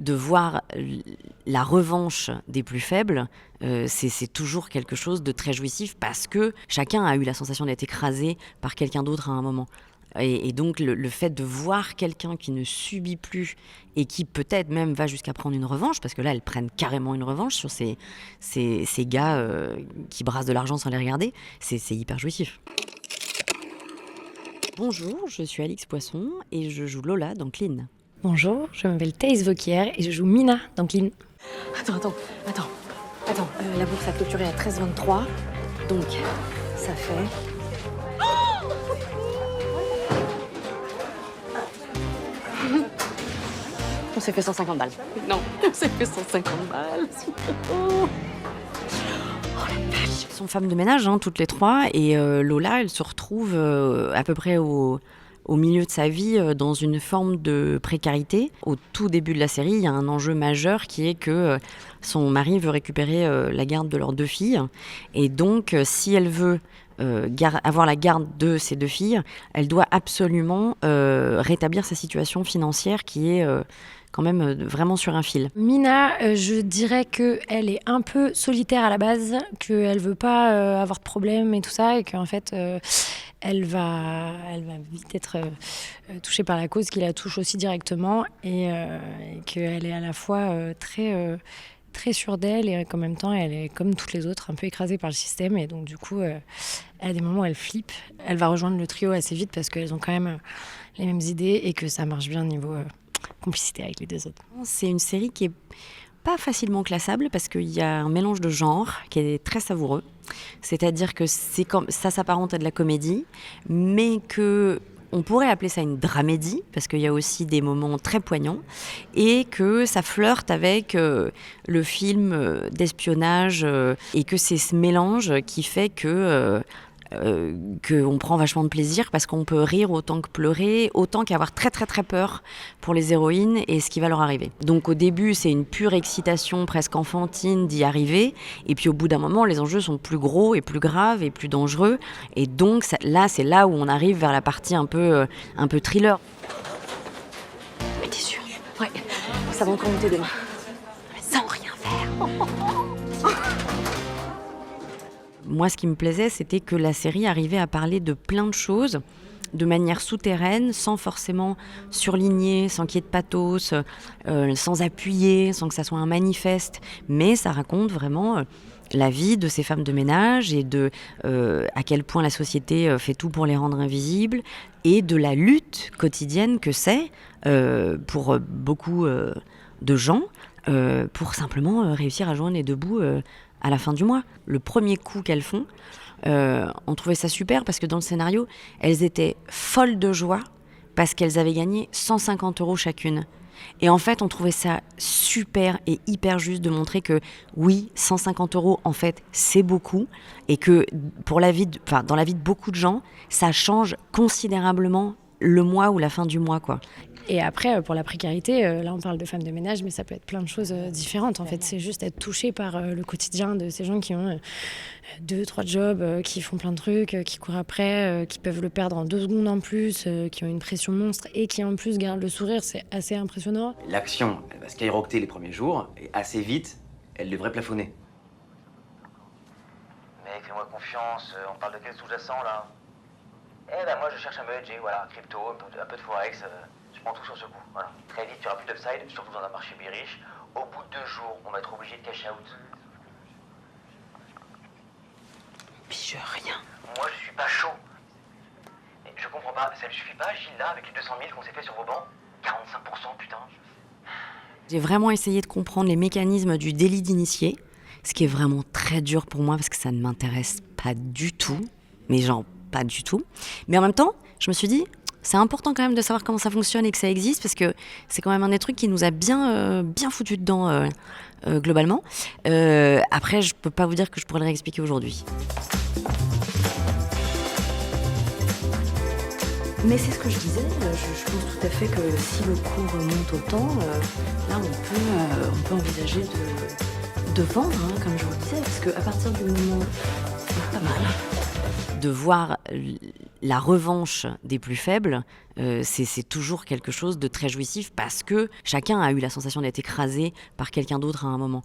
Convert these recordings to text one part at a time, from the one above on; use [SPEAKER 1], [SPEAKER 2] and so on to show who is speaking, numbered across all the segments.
[SPEAKER 1] de voir la revanche des plus faibles, c'est toujours quelque chose de très jouissif parce que chacun a eu la sensation d'être écrasé par quelqu'un d'autre à un moment. Et donc le fait de voir quelqu'un qui ne subit plus et qui peut-être même va jusqu'à prendre une revanche, parce que là elles prennent carrément une revanche sur ces gars qui brassent de l'argent sans les regarder, c'est hyper jouissif. Bonjour, je suis Alix Poisson et je joue Lola dans Clean.
[SPEAKER 2] Bonjour, je m'appelle Thaïs Vauquier et je joue Mina dans Clean.
[SPEAKER 1] Attends, la bourse a clôturé à 13,23, donc ça fait... On s'est fait 150 balles. Non, on s'est fait 150 balles. Oh la vache. Elles sont femmes de ménage, toutes les trois. Et Lola, elle se retrouve à peu près au milieu de sa vie dans une forme de précarité. Au tout début de la série, il y a un enjeu majeur qui est que son mari veut récupérer la garde de leurs 2 filles. Et donc, si elle veut avoir la garde de ces 2 filles, elle doit absolument rétablir sa situation financière qui est quand même vraiment sur un fil.
[SPEAKER 2] Mina, je dirais qu'elle est un peu solitaire à la base, qu'elle veut pas avoir de problème et tout ça, et qu'en fait, elle va vite être touchée par la cause qui la touche aussi directement, et qu'elle est à la fois très sûre d'elle, et qu'en même temps, elle est comme toutes les autres, un peu écrasée par le système, et donc du coup, à des moments, elle flippe. Elle va rejoindre le trio assez vite parce qu'elles ont quand même les mêmes idées et que ça marche bien niveau complicité avec les 2 autres.
[SPEAKER 1] C'est une série qui est pas facilement classable parce qu'il y a un mélange de genres qui est très savoureux. C'est-à-dire que ça s'apparente à de la comédie, mais que on pourrait appeler ça une dramédie, parce qu'il y a aussi des moments très poignants, et que ça flirte avec le film d'espionnage, et que c'est ce mélange qui fait qu'on prend vachement de plaisir, parce qu'on peut rire autant que pleurer, autant qu'avoir très très très peur pour les héroïnes et ce qui va leur arriver. Donc au début, c'est une pure excitation presque enfantine d'y arriver, et puis au bout d'un moment, les enjeux sont plus gros et plus graves et plus dangereux, et donc c'est là où on arrive vers la partie un peu thriller. Mais t'es sûre? Ouais, ça va encore monter demain. Sans rien faire. Moi, ce qui me plaisait, c'était que la série arrivait à parler de plein de choses de manière souterraine, sans forcément surligner, sans qu'il y ait de pathos, sans appuyer, sans que ça soit un manifeste. Mais ça raconte vraiment la vie de ces femmes de ménage et de à quel point la société fait tout pour les rendre invisibles, et de la lutte quotidienne que c'est pour beaucoup de gens pour simplement réussir à joindre les 2 bouts à la fin du mois. Le premier coup qu'elles font, on trouvait ça super parce que dans le scénario, elles étaient folles de joie parce qu'elles avaient gagné 150 € chacune. Et en fait, on trouvait ça super et hyper juste de montrer que oui, 150 €, en fait, c'est beaucoup, et que dans la vie de beaucoup de gens, ça change considérablement le mois ou la fin du mois, quoi.
[SPEAKER 2] Et après, pour la précarité, là on parle de femmes de ménage, mais ça peut être plein de choses différentes. En fait, c'est juste être touché par le quotidien de ces gens qui ont 2-3 jobs, qui font plein de trucs, qui courent après, qui peuvent le perdre en 2 secondes en plus, qui ont une pression monstre et qui en plus gardent le sourire. C'est assez impressionnant.
[SPEAKER 3] L'action, elle va skyrocketer les premiers jours, et assez vite, elle devrait plafonner.
[SPEAKER 4] Mec, fais-moi confiance, on parle de quel sous-jacent là? Eh ben moi je cherche un peu hedgé, voilà, crypto, un peu de forex, je prends tout sur ce coup, voilà. Très vite, il n'y aura plus d'upside, surtout dans un marché bearish. Au bout de 2 jours, on va être obligé de cash out.
[SPEAKER 1] Pige rien.
[SPEAKER 4] Moi je suis pas chaud. Mais je comprends pas, ça ne suffit pas Gilles là, avec les 200 000 qu'on s'est fait sur vos bancs? 45%, putain.
[SPEAKER 1] J'ai vraiment essayé de comprendre les mécanismes du délit d'initié, ce qui est vraiment très dur pour moi parce que ça ne m'intéresse pas du tout, mais genre pas du tout. Mais en même temps, je me suis dit, c'est important quand même de savoir comment ça fonctionne et que ça existe, parce que c'est quand même un des trucs qui nous a bien foutu dedans globalement. Après, je peux pas vous dire que je pourrais le réexpliquer aujourd'hui. Mais c'est ce que je disais, je pense tout à fait que si le cours monte autant, là on peut envisager de vendre, comme je vous disais, parce qu'à partir du moment, c'est pas mal, de voir la revanche des plus faibles, c'est toujours quelque chose de très jouissif parce que chacun a eu la sensation d'être écrasé par quelqu'un d'autre à un moment.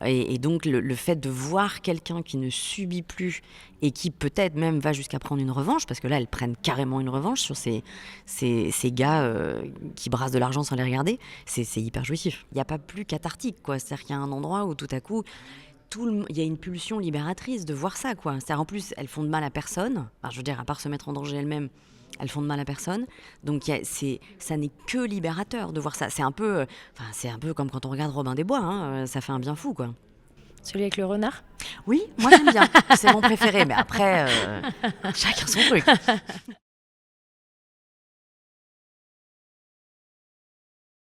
[SPEAKER 1] Et donc le fait de voir quelqu'un qui ne subit plus et qui peut-être même va jusqu'à prendre une revanche, parce que là elles prennent carrément une revanche sur ces gars qui brassent de l'argent sans les regarder, c'est hyper jouissif. Il n'y a pas plus cathartique, quoi. C'est-à-dire qu'il y a un endroit où tout à coup il y a une pulsion libératrice de voir ça, quoi. C'est-à-dire, en plus, elles font de mal à personne. Enfin, je veux dire, à part se mettre en danger elles-mêmes, elles font de mal à personne. Donc, ça n'est que libérateur de voir ça. C'est un peu comme quand on regarde Robin des Bois. Hein, ça fait un bien fou, quoi.
[SPEAKER 2] Celui avec le renard ?
[SPEAKER 1] Oui, moi j'aime bien. C'est mon préféré. Mais après, chacun son truc.